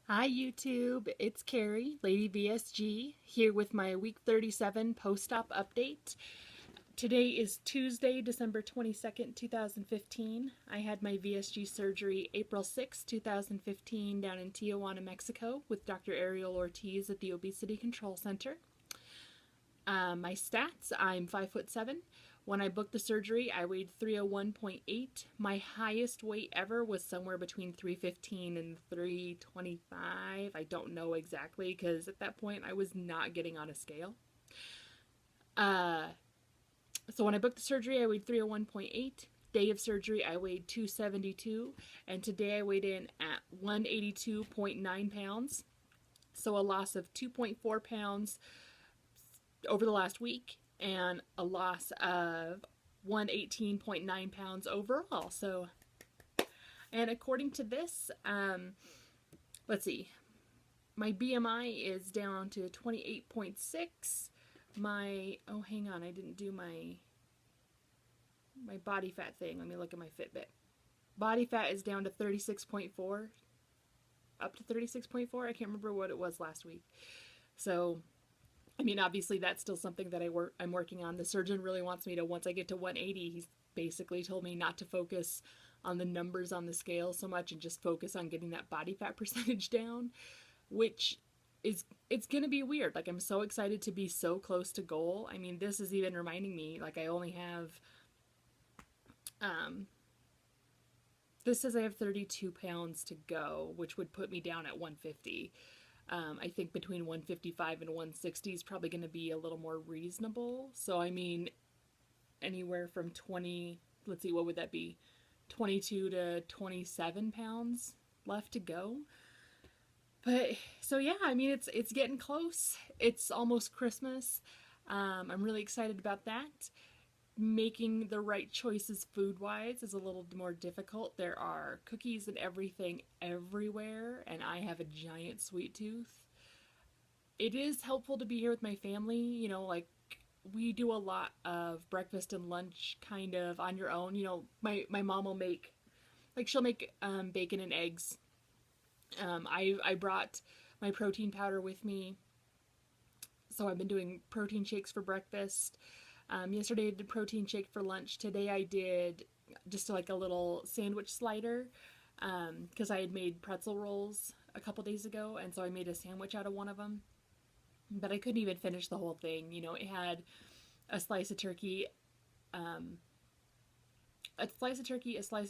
Hi YouTube, it's Carrie, Lady VSG, here with my week 37 post-op update. Today is Tuesday, December 22nd, 2015. I had my VSG surgery April 6, 2015 down in Tijuana, Mexico with Dr. Ariel Ortiz at the Obesity Control Center. My stats, I'm 5'7". When I booked the surgery, I weighed 301.8. My highest weight ever was somewhere between 315 and 325. I don't know exactly because at that point I was not getting on a scale. So when I booked the surgery, I weighed 301.8. Day of surgery, I weighed 272. And today I weighed in at 182.9 pounds. So a loss of 2.4 pounds over the last week and a loss of 118.9 pounds overall. So, and according to this, let's see, my BMI is down to 28.6. Oh, hang on, I didn't do my body fat thing. Let me look at my Fitbit. Body fat is down to 36.4, up to 36.4. I can't remember what it was last week. So, I mean, obviously that's still something that I'm working on. The surgeon really wants me to, once I get to 180, he's basically told me not to focus on the numbers on the scale so much and just focus on getting that body fat percentage down, which it's going to be weird. Like, I'm so excited to be so close to goal. I mean, this is even reminding me, like, I only have, this says I have 32 pounds to go, which would put me down at 150. I think between 155 and 160 is probably going to be a little more reasonable. So, I mean, anywhere from 20, let's see, what would that be? 22 to 27 pounds left to go. But, so yeah, I mean, it's getting close. It's almost Christmas. I'm really excited about that. Making the right choices food-wise is a little more difficult. There are cookies and everything everywhere, and I have a giant sweet tooth. It is helpful to be here with my family, you know, like, we do a lot of breakfast and lunch kind of on your own. You know, my mom will make, like, she'll make bacon and eggs. I brought my protein powder with me, so I've been doing protein shakes for breakfast. Yesterday I did protein shake for lunch. Today I did just like a little sandwich slider because I had made pretzel rolls a couple days ago, and so I made a sandwich out of one of them. But I couldn't even finish the whole thing. You know, it had a slice of turkey, a slice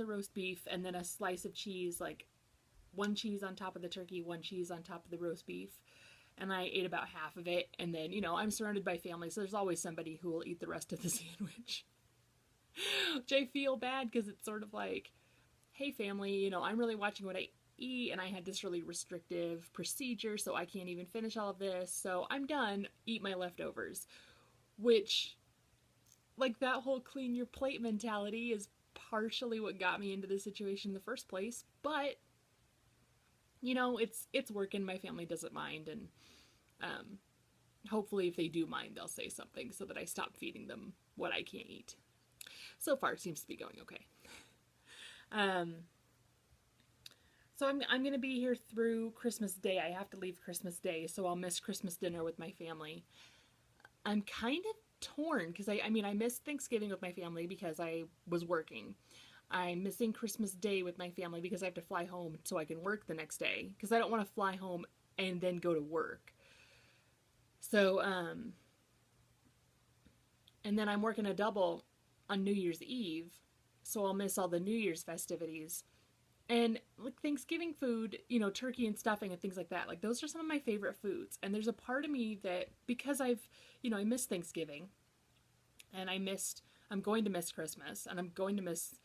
of roast beef, and then a slice of cheese, like one cheese on top of the turkey, one cheese on top of the roast beef. And I ate about half of it, and then, you know, I'm surrounded by family, so there's always somebody who will eat the rest of the sandwich. Which I feel bad because it's sort of like, hey family, you know, I'm really watching what I eat, and I had this really restrictive procedure, so I can't even finish all of this, so I'm done, eat my leftovers. Which, like, that whole clean your plate mentality is partially what got me into this situation in the first place, but you know, it's working. My family doesn't mind, and hopefully if they do mind, they'll say something so that I stop feeding them what I can't eat. So far, it seems to be going okay. So I'm going to be here through Christmas Day. I have to leave Christmas Day, so I'll miss Christmas dinner with my family. I'm kind of torn because I mean, I missed Thanksgiving with my family because I was working. I'm missing Christmas Day with my family because I have to fly home so I can work the next day because I don't want to fly home and then go to work. So, and then I'm working a double on New Year's Eve, so I'll miss all the New Year's festivities. And like Thanksgiving food, you know, turkey and stuffing and things like that, like those are some of my favorite foods. And there's a part of me that, because I missed Thanksgiving and I'm going to miss Christmas and I'm going to miss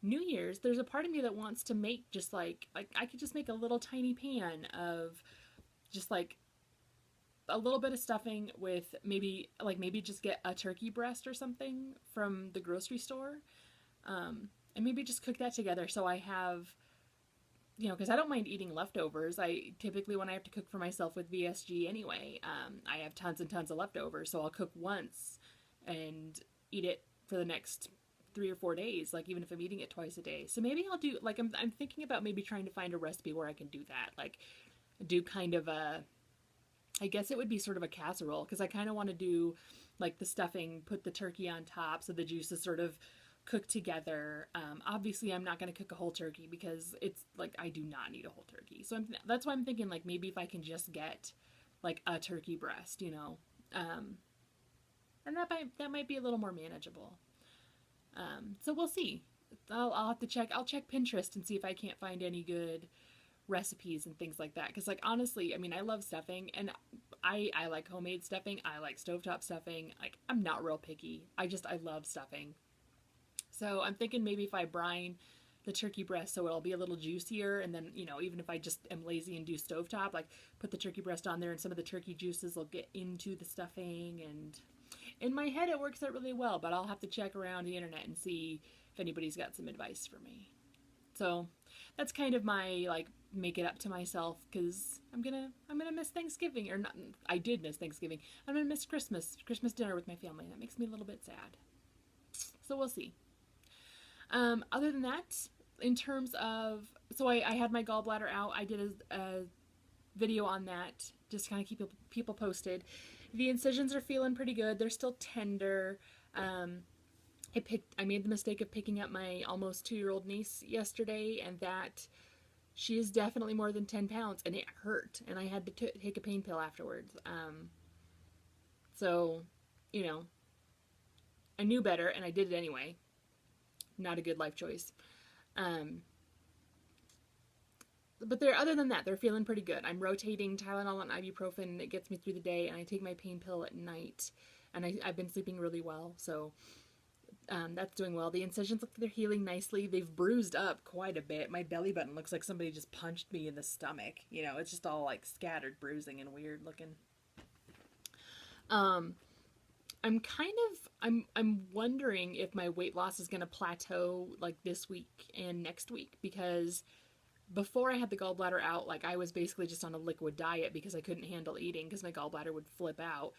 New Year's, there's a part of me that wants to make just like I could just make a little tiny pan of just like a little bit of stuffing with maybe just get a turkey breast or something from the grocery store, and maybe just cook that together so I have, you know, because I don't mind eating leftovers. I typically, when I have to cook for myself with VSG anyway, I have tons and tons of leftovers, so I'll cook once and eat it for the next 3 or 4 days, like even if I'm eating it twice a day. So maybe I'll do, like, I'm thinking about maybe trying to find a recipe where I can do that. Like, do kind of a, I guess it would be sort of a casserole, because I kind of want to do like the stuffing, put the turkey on top so the juices sort of cook together. Obviously, I'm not going to cook a whole turkey because it's like I do not need a whole turkey. So that's why I'm thinking like maybe if I can just get like a turkey breast, you know, and that might be a little more manageable. So we'll see. I'll have to check. I'll check Pinterest and see if I can't find any good recipes and things like that. Because like honestly, I mean, I love stuffing, and I like homemade stuffing. I like stovetop stuffing. Like I'm not real picky. I love stuffing. So I'm thinking maybe if I brine the turkey breast so it'll be a little juicier, and then, you know, even if I just am lazy and do stovetop, like put the turkey breast on there and some of the turkey juices will get into the stuffing, and in my head it works out really well, but I'll have to check around the internet and see if anybody's got some advice for me. So that's kind of my like make it up to myself, because I'm gonna miss Thanksgiving, or not. I did miss Thanksgiving. I'm gonna miss Christmas dinner with my family. That makes me a little bit sad. So we'll see. Other than that, in terms of, so I had my gallbladder out. I did a video on that, just kind of keep people posted. The incisions are feeling pretty good. They're still tender. I made the mistake of picking up my almost 2-year-old niece yesterday, and that she is definitely more than 10 pounds, and it hurt, and I had to take a pain pill afterwards. So, you know, I knew better, and I did it anyway. Not a good life choice. But other than that, they're feeling pretty good. I'm rotating Tylenol and ibuprofen, and it gets me through the day, and I take my pain pill at night, and I've been sleeping really well, so that's doing well. The incisions look like they're healing nicely. They've bruised up quite a bit. My belly button looks like somebody just punched me in the stomach. You know, it's just all like scattered bruising and weird looking. I'm wondering if my weight loss is going to plateau like this week and next week, because before I had the gallbladder out, like I was basically just on a liquid diet because I couldn't handle eating because my gallbladder would flip out.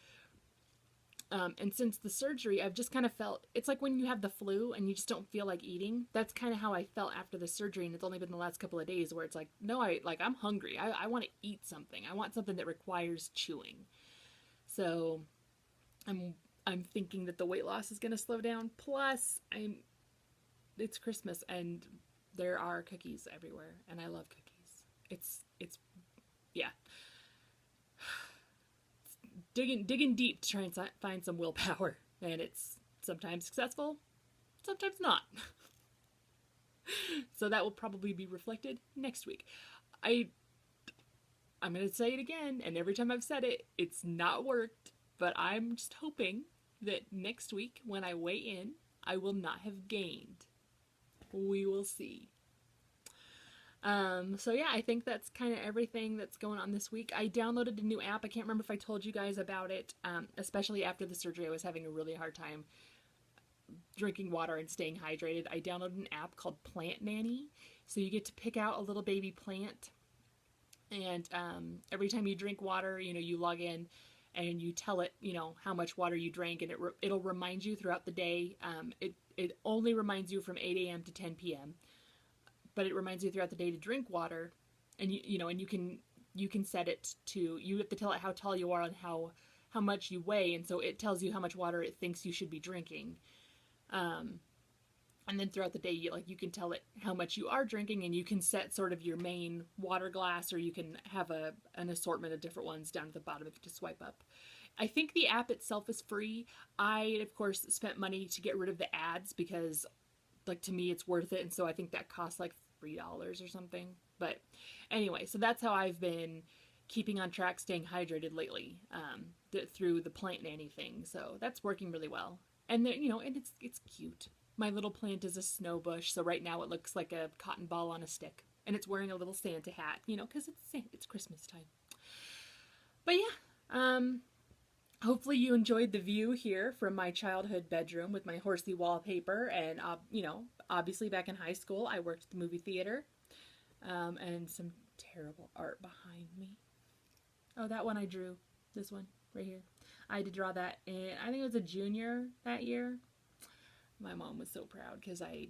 And since the surgery, I've just kind of felt, it's like when you have the flu and you just don't feel like eating. That's kind of how I felt after the surgery, and it's only been the last couple of days where it's like, no, I'm hungry. I want to eat something. I want something that requires chewing. So I'm thinking that the weight loss is going to slow down. Plus, it's Christmas and there are cookies everywhere, and I love cookies. Yeah. Digging deep to try and find some willpower, and it's sometimes successful, sometimes not. So that will probably be reflected next week. I'm going to say it again, and every time I've said it, it's not worked, but I'm just hoping that next week when I weigh in, I will not have gained. We will see. So yeah, I think that's kind of everything that's going on this week. I downloaded a new app. I can't remember if I told you guys about it. Especially after the surgery, I was having a really hard time drinking water and staying hydrated. I downloaded an app called Plant Nanny. So you get to pick out a little baby plant, and every time you drink water, you know, you log in and you tell it, you know, how much water you drank, and it'll remind you throughout the day. It only reminds you from 8 a.m. to 10 p.m. But it reminds you throughout the day to drink water, and you can set it to, you have to tell it how tall you are and how much you weigh, and so it tells you how much water it thinks you should be drinking. And then throughout the day, you can tell it how much you are drinking, and you can set sort of your main water glass, or you can have an assortment of different ones down at the bottom if you just swipe up. I think the app itself is free. I, of course, spent money to get rid of the ads because, like, to me, it's worth it, and so I think that costs like $3 or something. But anyway, so that's how I've been keeping on track, staying hydrated lately, through the Plant Nanny thing. So that's working really well. And then, you know, and it's cute. My little plant is a snow bush, so right now it looks like a cotton ball on a stick, and it's wearing a little Santa hat, you know, because it's Christmas time. But yeah, hopefully you enjoyed the view here from my childhood bedroom with my horsey wallpaper, and you know, obviously back in high school I worked at the movie theater, and some terrible art behind me. Oh, that one I drew. This one right here. I had to draw that, and I think it was a junior that year. My mom was so proud because I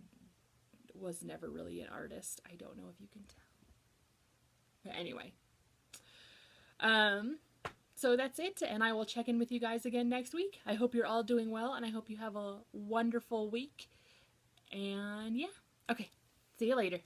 was never really an artist. I don't know if you can tell. But anyway, So that's it, and I will check in with you guys again next week. I hope you're all doing well, and I hope you have a wonderful week. And yeah, okay, see you later.